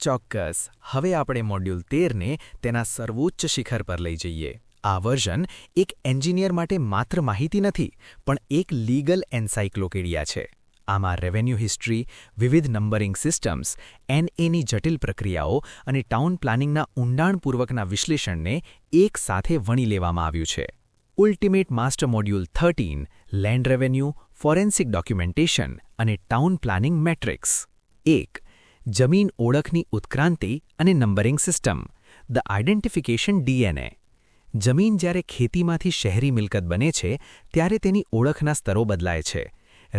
ચોક્કસ. હવે આપણે મોડ્યુલ 13ને તેના સર્વોચ્ચ શિખર પર લઈ જઈએ. આ વર્ઝન એક એન્જિનિયર માટે માત્ર માહિતી નથી, પણ એક લીગલ એન્સાઇક્લોપીડિયા છે. આમાં રેવન્યુ હિસ્ટ્રી, વિવિધ નંબરિંગ સિસ્ટમ્સ, એનએની જટિલ પ્રક્રિયાઓ અને ટાઉન પ્લાનિંગના ઊંડાણપૂર્વકના વિશ્લેષણને એક સાથે વણી લેવામાં આવ્યું છે. Ultimate master module 13 land revenue, forensic documentation અને ટાઉન પ્લાનિંગ મેટ્રિક્સ. 1. જમીન ઓળખની ઉત્ક્રાંતિ અને numbering system, the identification DNA. જમીન જ્યારે ખેતીમાંથી શહેરી મિલકત બને છે, ત્યારે તેની ઓળખના સ્તરો બદલાય છે.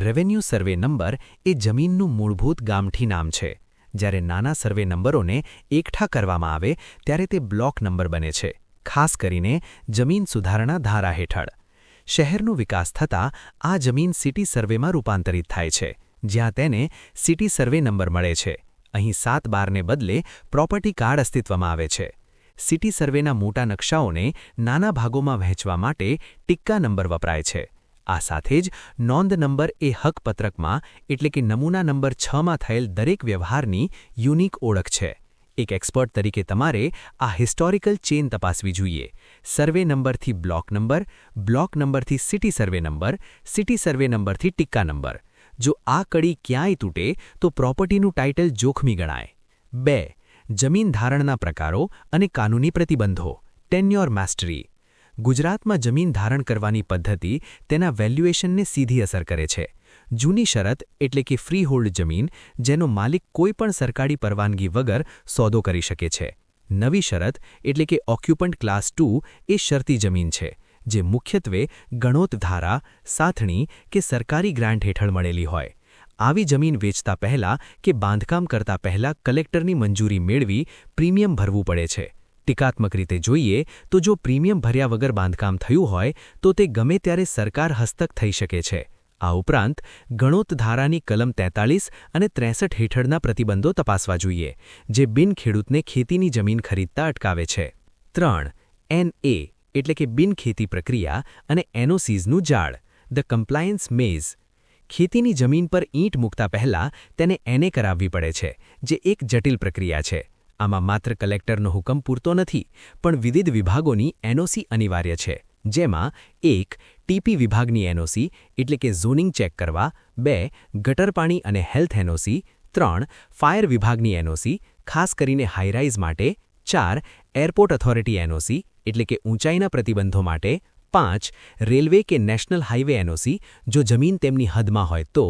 રેવન્યુ સર્વે નંબર એ જમીનનું મૂળભૂત ગામઠી નામ છે. જ્યારે નાના સર્વે નંબરોને એકઠા કરવામાં આવે ત્યારે તે બ્લોક નંબર બને છે, ખાસ કરીને જમીન સુધારણા ધારા હેઠળ. શહેરનો વિકાસ થતાં આ જમીન સિટી સર્વેમાં રૂપાંતરિત થાય છે, જ્યાં તેને સિટી સર્વે નંબર મળે છે. અહીં 7/12ને બદલે પ્રોપર્ટી કાર્ડ અસ્તિત્વમાં આવે છે. સિટી સર્વેના મોટા નકશાઓને નાના ભાગોમાં વહેંચવા માટે ટિક્કા નંબર વપરાય છે. આ સાથે જ નોંધ નંબર એ હકપત્રકમાં એટલે કે નમૂના નંબર 6માં થયેલ દરેક વ્યવહારની યુનિક ઓળખ છે. એક એક્સપર્ટ તરીકે તમારે આ હિસ્ટોરિકલ ચેઇન તપાસવી જોઈએ. સર્વે નંબરથી બ્લોક નંબર, બ્લોક નંબરથી city survey number, city survey નંબરથી ટિક્કા નંબર. જો આ કડી ક્યાંય તૂટે તો પ્રોપર્ટીનું ટાઇટલ જોખમી ગણાય. 2. જમીન ધારણના પ્રકારો અને કાનૂની પ્રતિબંધો, ટેન્યોર માસ્ટરી. ગુજરાતમાં જમીન ધારણ કરવાની પદ્ધતિ તેના વેલ્યુએશનને સીધી અસર કરે છે. જૂની શરત એટલે કે ફ્રી હોલ્ડ જમીન, જેનો માલિક કોઈપણ સરકારી પરવાનગી વગર સોદો કરી શકે છે. નવી શરત એટલે કે ઓક્યુપન્ટ ક્લાસ 2 એ શરતી જમીન છે, જે મુખ્યત્વે ગણોત ધારા, સાથણી કે સરકારી ગ્રાન્ટ હેઠળ મળેલી હોય. આવી જમીન વેચતા પહેલા કે બાંધકામ કરતા પહેલા કલેક્ટરની મંજૂરી મેળવી પ્રીમિયમ ભરવું પડે છે. ટીકાત્મક રીતે જોઈએ તો જો પ્રીમિયમ ભર્યા વગર બાંધકામ થયું હોય તો તે ગમે ત્યારે સરકાર હસ્તક થઈ શકે છે. આ ઉપરાંત ગણોત ધારાની કલમ 43 અને 63 હેઠળના પ્રતિબંધો તપાસવા જોઈએ, જે બિનખેડૂતને ખેતીની જમીન ખરીદતા અટકાવે છે. 3. એનએ એટલે કે બિનખેતી પ્રક્રિયા અને એનઓસીઝનું જાળ, ધ કમ્પ્લાયન્સ મેઝ. ખેતીની જમીન પર ઈંટ મૂકતા પહેલા તેને એનએ કરાવવી પડે છે, જે એક જટિલ પ્રક્રિયા છે. આમાં માત્ર કલેક્ટરનો હુકમ પૂરતો નથી, પણ વિવિધ વિભાગોની એનઓસી અનિવાર્ય છે, જેમાં 1. ટીપી વિભાગની એનઓસી એટલે કે ઝોનિંગ ચેક કરવા, 2. ગટર પાણી અને હેલ્થ એનઓસી, 3. ફાયર વિભાગની એનઓસી, ખાસ કરીને હાઈરાઇઝ માટે, 4. એરપોર્ટ ઓથોરિટી એનઓસી એટલે કે ઊંચાઈના પ્રતિબંધો માટે, 5. રેલવે કે નેશનલ હાઈવે એનઓસી જો જમીન તેમની હદમાં હોય તો,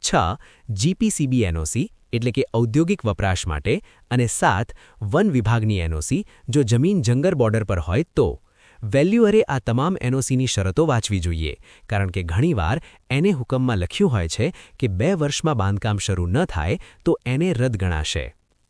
6. જીપીસીબી એનઓસી એટલે કે ઔદ્યોગિક વપરાશ માટે, અને 7. વન વિભાગની એનઓસી જો જમીન જંગલ બોર્ડર પર હોય તો. વેલ્યુઅરે આ તમામ એનઓસીની શરતો વાંચવી જોઈએ, કારણ કે ઘણીવાર એને હુકમમાં લખ્યું હોય છે કે 2 વર્ષમાં બાંધકામ શરૂ ન થાય તો એને રદ ગણાશે.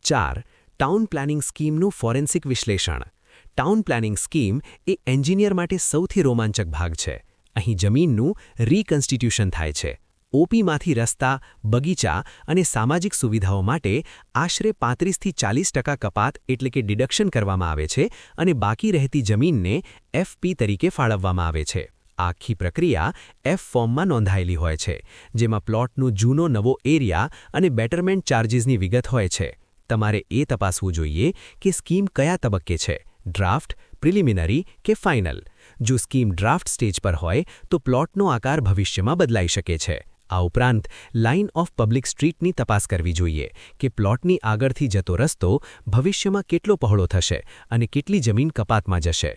4. ટાઉન પ્લાનિંગ સ્કીમનું ફોરેન્સિક વિશ્લેષણ. ટાઉન પ્લાનિંગ સ્કીમ એ એન્જિનિયર માટે સૌથી રોમાંચક ભાગ છે. અહીં જમીનનું રીકન્સ્ટિટ્યુશન થાય છે. ઓપીમાંથી રસ્તા, બગીચા અને સામાજિક સુવિધાઓ માટે આશરે 35થી 40% કપાત એટલે કે ડિડક્શન કરવામાં આવે છે અને બાકી રહેતી જમીનને એફપી તરીકે ફાળવવામાં આવે છે. આખી પ્રક્રિયા એફ ફોર્મમાં નોંધાયેલી હોય છે, જેમાં પ્લોટનું જૂનો નવો એરિયા અને બેટરમેન્ટ ચાર્જીસની વિગત હોય છે. તમારે એ તપાસવું જોઈએ કે સ્કીમ કયા તબક્કે છે, ડ્રાફ્ટ, પ્રિલિમિનરી કે ફાઇનલ. જો સ્કીમ ડ્રાફ્ટ સ્ટેજ પર હોય તો પ્લોટનો આકાર ભવિષ્યમાં બદલાઈ શકે છે. આ ઉપરાંત લાઇન ઓફ પબ્લિક સ્ટ્રીટની તપાસ કરવી જોઈએ કે પ્લોટની આગળથી જતો રસ્તો ભવિષ્યમાં કેટલો પહોળો થશે અને કેટલી જમીન કપાતમાં જશે.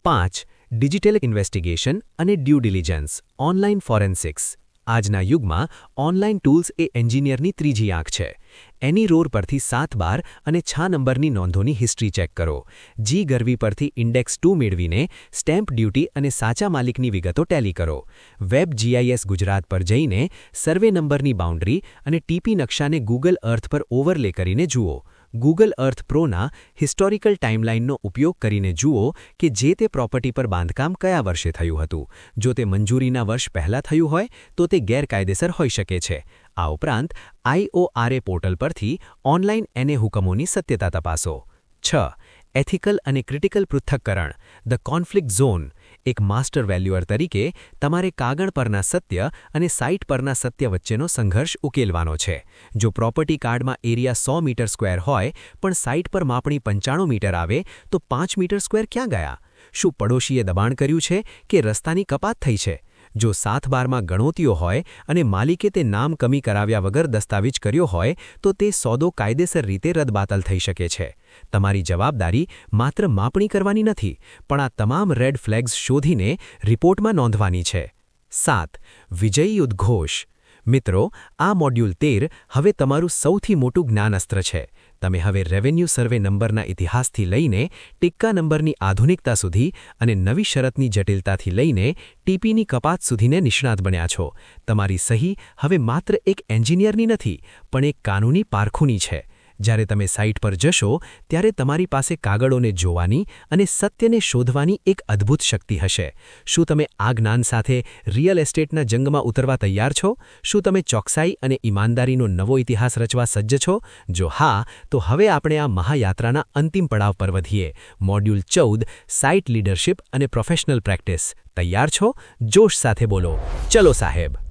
5. ડિજિટલ ઇન્વેસ્ટિગેશન અને ડ્યુ ડિલિજન્સ, ઓનલાઇન ફોરેન્સિક્સ. આજના યુગમાં ઓનલાઇન ટૂલ્સ એ એન્જિનિયરની ત્રીજી આંખ છે. એની રોર પરથી 7/12 અને 6 નંબરની નોંધોની હિસ્ટ્રી ચેક કરો. જી ગરવી પરથી ઇન્ડેક્સ 2 મેળવીને સ્ટેમ્પ ડ્યુટી અને સાચા માલિકની વિગતો ટેલી કરો. વેબ જીઆઈએસ ગુજરાત પર જઈને સર્વે નંબરની બાઉન્ડ્રી અને ટીપી નકશાને ગૂગલ અર્થ પર ઓવરલે કરીને જુઓ. ગૂગલ અર્થ પ્રોના હિસ્ટોરિકલ ટાઇમલાઇનનો ઉપયોગ કરીને જુઓ કે જે તે પ્રોપર્ટી પર બાંધકામ કયા વર્ષે થયું હતું. જો તે મંજૂરીના વર્ષ પહેલાં થયું હોય તો તે ગેરકાયદેસર હોઈ શકે છે. આ ઉપરાંત આઈઓઆરએ પોર્ટલ પરથી ઓનલાઇન એને હુકમોની સત્યતા તપાસો. 6. એથિકલ અને ક્રિટિકલ પૃથ્થકરણ, ધ કોન્ફ્લિક્ટ ઝોન. એક માસ્ટર વેલ્યુઅર તરીકે તમારે કાગળ પરના સત્ય અને સાઇટ પરના સત્ય વચ્ચેનો સંઘર્ષ ઉકેલવાનો છે. જો પ્રોપર્ટી કાર્ડમાં એરિયા 100 મીટર સ્ક્વેર હોય પણ સાઇટ પર માપણી 95 મીટર આવે તો 5 મીટર સ્ક્વેર ક્યાં ગયા? શું પડોશીએ દબાણ કર્યું છે કે રસ્તાની કપાત થઈ છે? જો 7/12માં ગણોતીઓ હોય અને માલિકે તે નામ કમી કરાવ્યા વગર દસ્તાવેજ કર્યો હોય તો તે સોદો કાયદેસર રીતે રદબાતલ થઈ શકે છે. તમારી જવાબદારી માત્ર માપણી કરવાની નથી, પણ આ તમામ રેડ ફ્લેગ્સ શોધીને રિપોર્ટમાં નોંધવાની છે. 7. વિજયી ઉદ્ઘોષ. મિત્રો, આ મોડ્યુલ 13 હવે તમારું સૌથી મોટું જ્ઞાનાસ્ત્ર છે. તમે હવે રેવન્યુ સર્વે નંબરના ઇતિહાસથી લઈને ટિક્કા નંબરની આધુનિકતા સુધી અને નવી શરતની જટિલતાથી લઈને ટીપીની કપાત સુધીને નિષ્ણાત બન્યા છો. તમારી સહી હવે માત્ર એક એન્જિનિયરની નથી, પણ એક કાનૂની પારખુની છે. જ્યારે તમે સાઇટ પર જશો ત્યારે તમારી પાસે કાગળોને જોવાની અને સત્યને શોધવાની એક અદ્ભુત શક્તિ હશે. શું તમે આ જ્ઞાન સાથે રિયલ એસ્ટેટના જંગમાં ઉતરવા તૈયાર છો? શું તમે ચોકસાઈ અને ઈમાનદારીનો નવો ઇતિહાસ રચવા સજ્જ છો? જો હા, તો હવે આપણે આ મહાયાત્રાના અંતિમ પડાવ પર વધીએ. મોડ્યુલ 14 સાઇટ લીડરશિપ અને પ્રોફેશનલ પ્રેક્ટિસ. તૈયાર છો? જોશ સાથે બોલો, ચલો સાહેબ.